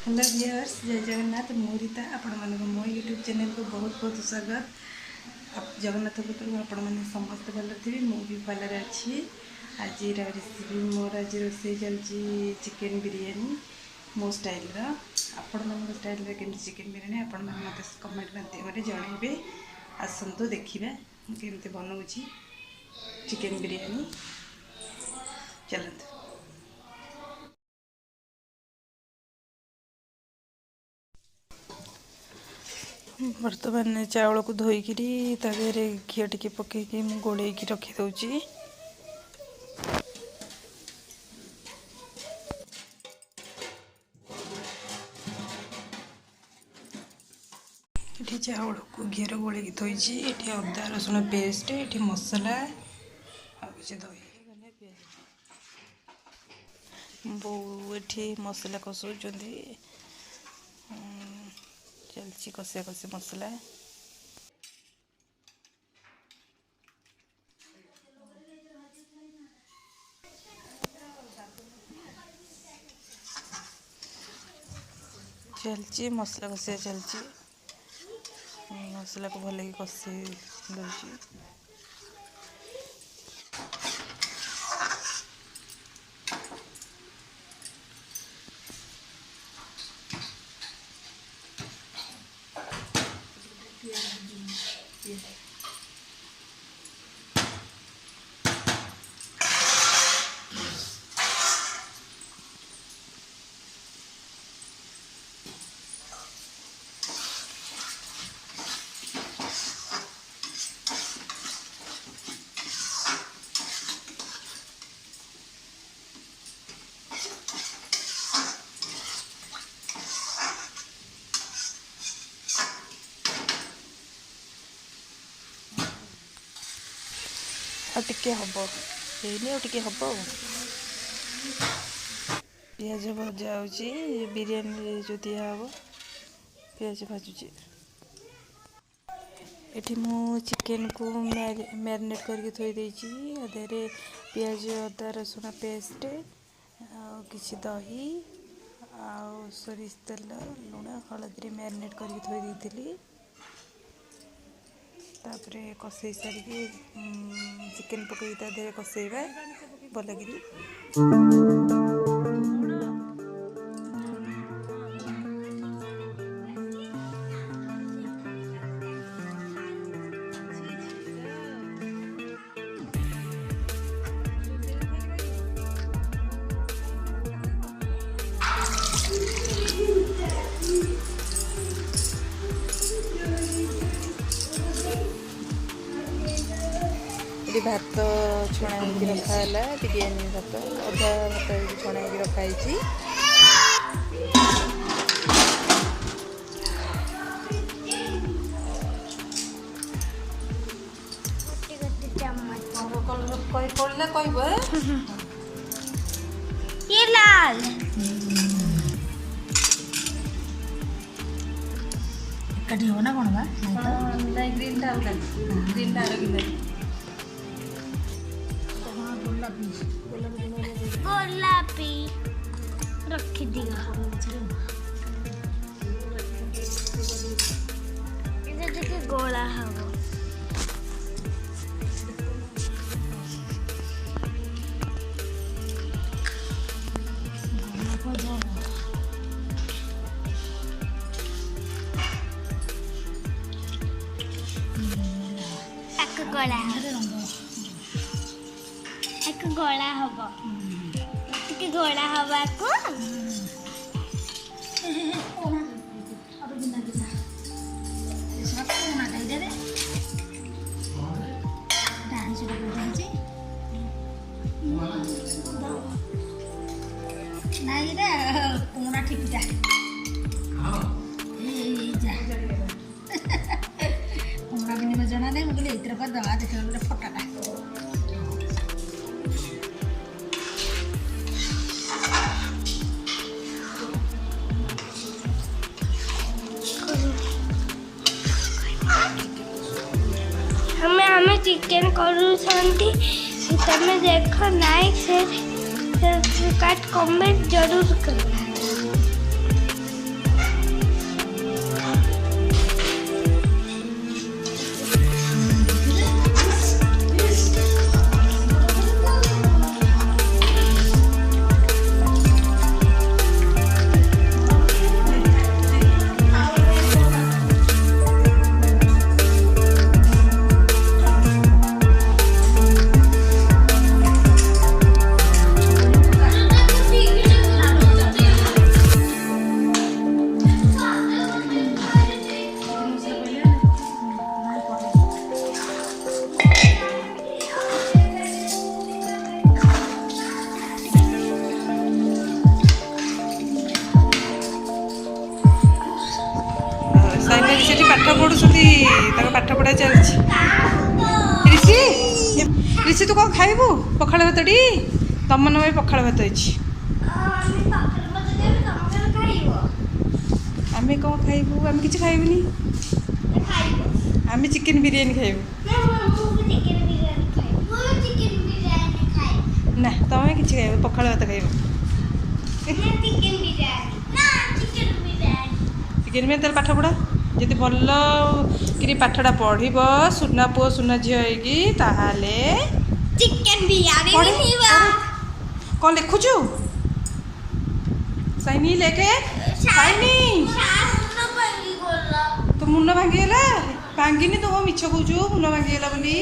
Hello viewers, जय जगन्नाथ। मु रीता आपण मानक मो यूट्यूब चैनल को बहुत बहुत स्वागत। जगन्नाथ पुत्र आपण मैंने समस्त भल थी, मु भी भल अच्छी। आज रेसिपी मोर आज रोसे चलती चिकेन बिरयानी मो स्टाइल आपण मान स्टाइल केमती चिकेन बिरयानी आपण मैंने मत कमेंट माध्यम जनइबे। आसतु देखिए केमती बनाऊँगी चिकेन बिरयानी। चलते बर्तमान चाउल को धोईकी घी टी पकईकी गोड़े रखीदे। ये चाउल को घी गोल थोड़ी ये अदा रसुण पेस्ट, ये मसला दही बो ये मसला कषाऊँ चलती कषा कषि मसला। चलती मसला कषिया चलती मसला को भल कषि दूसरी। टिके हम टिके हम पियाज भजा हो बिरयानी जो दिहब पियाज भाजुची। ये मु चिकेन को मैरिनेट करके थोई देछि। अधेरे पियाज अदा रसुण पेस्ट किछि दही आ सोरिष तेल लुण हलदी मैरिनेट करके थोई देइथिली। तापरे कषे सारिकी चिकेन पकई देह कषेबा भलगिरी। भात छुणा रखाला बिरयानी भात अधा भात छुणा रखाई। ये लाल कटी हो ना कौन बा नहीं ग्रीन डाल ग्रीन डाल गोलापी रखी दिया इधर गोला हवा एक गोला हवा ଟିକେ ଗୋଳା ହବାକୁ କୋଣା ଠିକଟା କୋଣା ବିନି ଜଣା ନାହିଁ। ମୁଁ କହିଲି ଏଇଥିରେ କରିଦେବା, ଦେଖିଲା ଗୋଟେ ଫଟାଟା हमें चिकेन करूँ तमें देख लाइक शेयर कमेंट जरूर करना। ସାଇନା ସେଠି ପାଠ ପଢ଼ୁଛନ୍ତି, ତାଙ୍କ ପାଠ ପଢ଼ା ଚାଲିଛି। ରିଷି ରିଷି ତୁ କ'ଣ ଖାଇବୁ? ପଖାଳ ଭାତଟି ତମ ମନ ପାଇଁ ପଖାଳ ଭାତ ହେଇଛି। ଆମେ କ'ଣ ଖାଇବୁ? ଆମେ କିଛି ଖାଇବୁନି, ଆମେ ଚିକେନ ବିରିୟାନୀ ଖାଇବୁ। ନା ତମେ କିଛି ଖାଇବ, ପଖାଳ ଭାତ ଖାଇବ। ଚିକେନ ବିରିୟାନୀ ତାହେଲେ ପାଠ ପଢ଼ା, ଯଦି ଭଲ କିରି ପାଠଟା ପଢ଼ିବ, ସୁନା ପୁଅ ସୁନା ଝିଅ ହେଇକି, ତାହେଲେ ଚିକେନ ବିରିୟାନୀ କ'ଣ ଲେଖୁଛୁ? ସାଇନି ଲେଖେ। ସାଇନି ତୋ ମୁଣ୍ଡ ଭାଙ୍ଗିଗଲା? ଭାଙ୍ଗିନି, ତୁ ମିଛ କହୁଛୁ ମୁଣ୍ଡ ଭାଙ୍ଗିଗଲା ବୋଲି।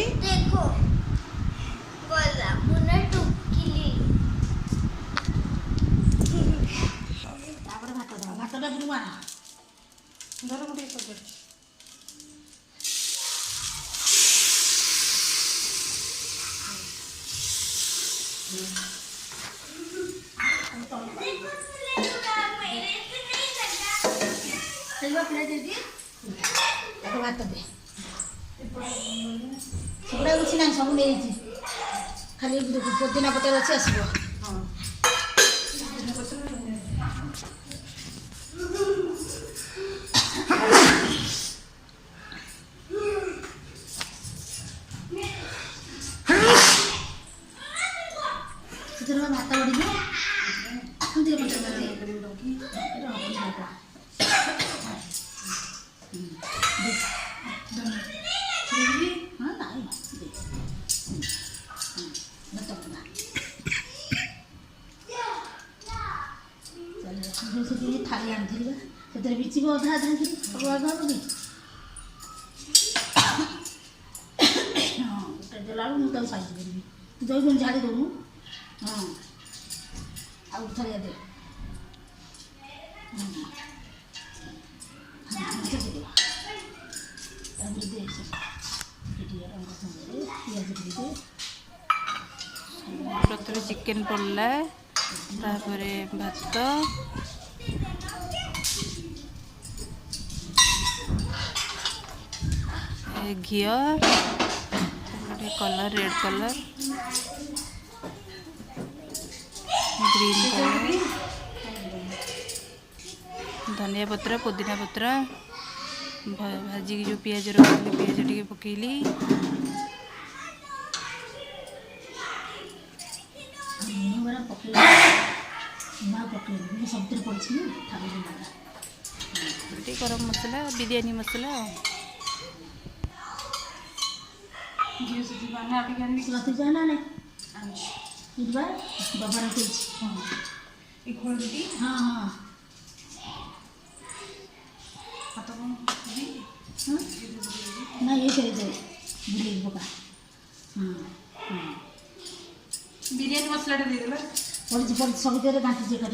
ଧର ମୁଁ ଟିକେ କରିଦେଉଛି। ଭାତ ଦେ, ସେଗୁଡ଼ା କିଛି ନାହିଁ, ସବୁ ନେଇଛି। ଖାଲି ପୋଦିନା ପତ୍ର ଅଛି, ଆସିବ। ସେଥିରେ ଭାତ ବଢ଼ିଯିବ। ଥାଳି ଆଣିଥିଲି ବା, ସେଥିରେ ବିଚିବ ଅଧା ଅଧା କି ଅଧା ବୋଲି। ହଁ ଗୋଟେ ଦେଲାବେଳକୁ ମୁଁ ତାକୁ ସାଇଜ କରିବି। ତୁ ଦଉଛୁ ଝାଡ଼ି ଦେଉନୁ। ହଁ ଆଉ ଥଳିଆ ଦେ। ତାପରେ ଦେ ପିଆଜ ଟିକେ ପ୍ରଥମେ ଚିକେନ ପଡ଼ିଲା, ତାପରେ ଭାତ, ଘିଅ, ଗୋଟେ colour red colour, green colour, ଧନିଆ ପତ୍ର, ପୋଦିନା ପତ୍ର, ଭାଜିକି ଯେଉଁ ପିଆଜ ରଖିଲି ପିଆଜ ଟିକେ ପକେଇଲି। ଟିକେ ଗରମ ମସଲା, ବିରିୟାନୀ ମସଲା, ନା ये चाहिए बुलेट पका। ବିରିୟାନୀ ମସଲାଟା ଦେଇଦେଲା। पड़ी सब जगह बांटी जे कर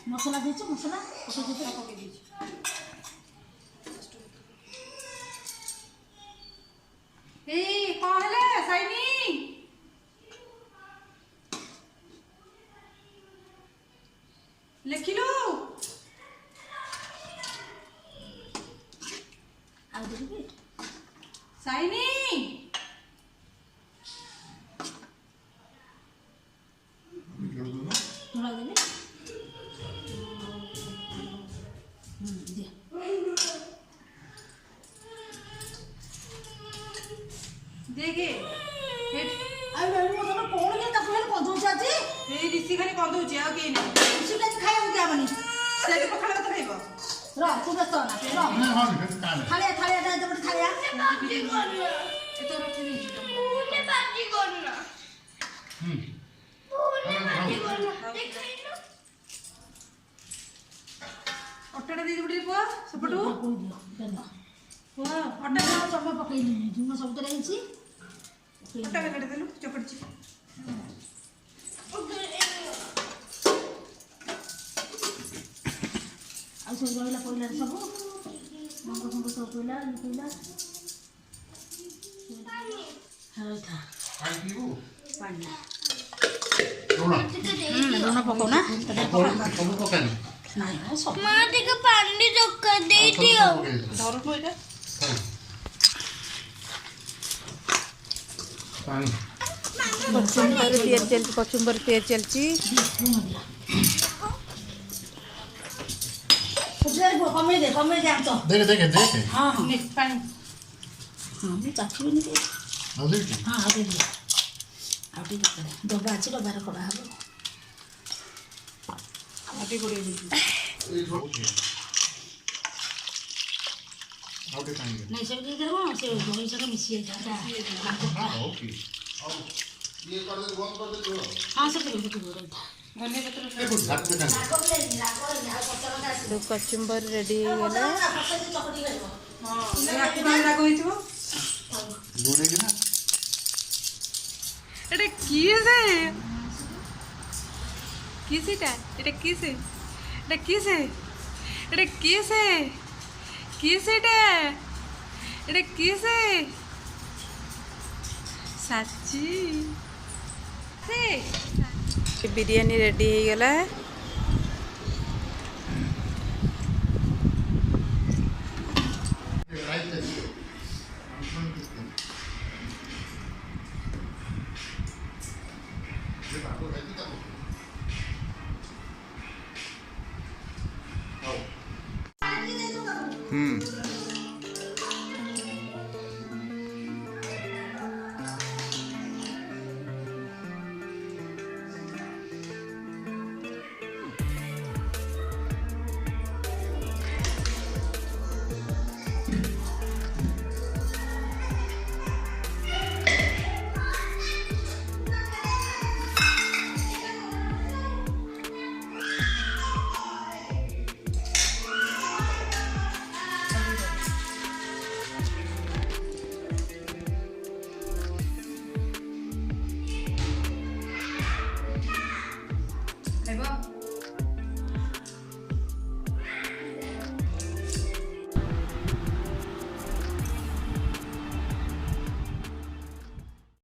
मसला दीजिए, मसला पके दीजिए। कौन है साइनी? लिखिलु साइनी थोड़ा देवे देखे कौन के तक कंदौछ आज ऋषि खाली कंदौछ आ के नहीं ऋषि के खाया दियाबनी से पखाड़ भात खाइब र तू व्यस्त ना थालिया थालिया दे दे थालिया तो रखी नहीं मुझे बाजी करना बाजी करना देखाइलो ଅଟାଟା ଦେଇଦେବୁ ଟିକେ ପୁଅ ସେପଟୁ। ଅଟା ସବୁ ପକେଇଲି ଲୁଣ ସବୁଥିରେ ହେଇଛି ଅଟା ବେଲାଟେ ଦେଲୁ ଚକଟିଛି। ଆଉ ସବୁ ରହିଲା ପଇଲାରେ ସବୁ ମଙ୍ଗ ଫଙ୍ଗ ସବୁ ପଇଲା ପଇଲା ହଉ ଥା ପାଣି ଲୁଣ ପକାଉନା ନାଇଁ ସବୁ ମା ଟିକେ ପାଣି ଦରକାର ଦେଇଦିଅ। ଧରୁଛୁ ଏଇଟା କଚୁମ୍ବର ତିଆରି ଚାଲିଛି। କଚୁମ୍ବର ତିଆରି ଚାଲିଛି। କମେଇ ଦେ ଆସ देखे ହଁ ହଁ ପାଣି ହଁ ମୁଁ ଚାଖିବିନି ଟିକେ नजदीक ହଁ ଆଉ ଦେଇଦିଅ ଆଉ ଟିକେ ଦରକାର ଡବା ଅଛି ଡବାରେ କରା ହବ ମାଟି ଗୋଡ଼େଇ ଦେଇଛି। आउटे पाएंगे ନାଇଁ ସେ ଟିକେ ଦେବ ସେ ଦହି ସହିତ ମିଶି ଯାଇଥାନ୍ତା हां ओके और ये कर दे बंद कर दे जो ହଁ ସେଠି ରହିଥା ଧନିଆ ପତ୍ର देखो हाथ पे कर କଚୁମ୍ବର ରେଡ଼ି ହେଇଗଲା। ଚକଟି ଖାଇବ ଆଖି ପାଣି ରାଗ ହେଇଥିବ। दूर है ना এটা কিসে কিসেটা এটা কিসে এটা কিসে এটা কিসে কিসেটা এটা কিসে সাচি বিরিয়ানি রেডি হয়ে গলা। राइट है ये बात तो है कि करो आओ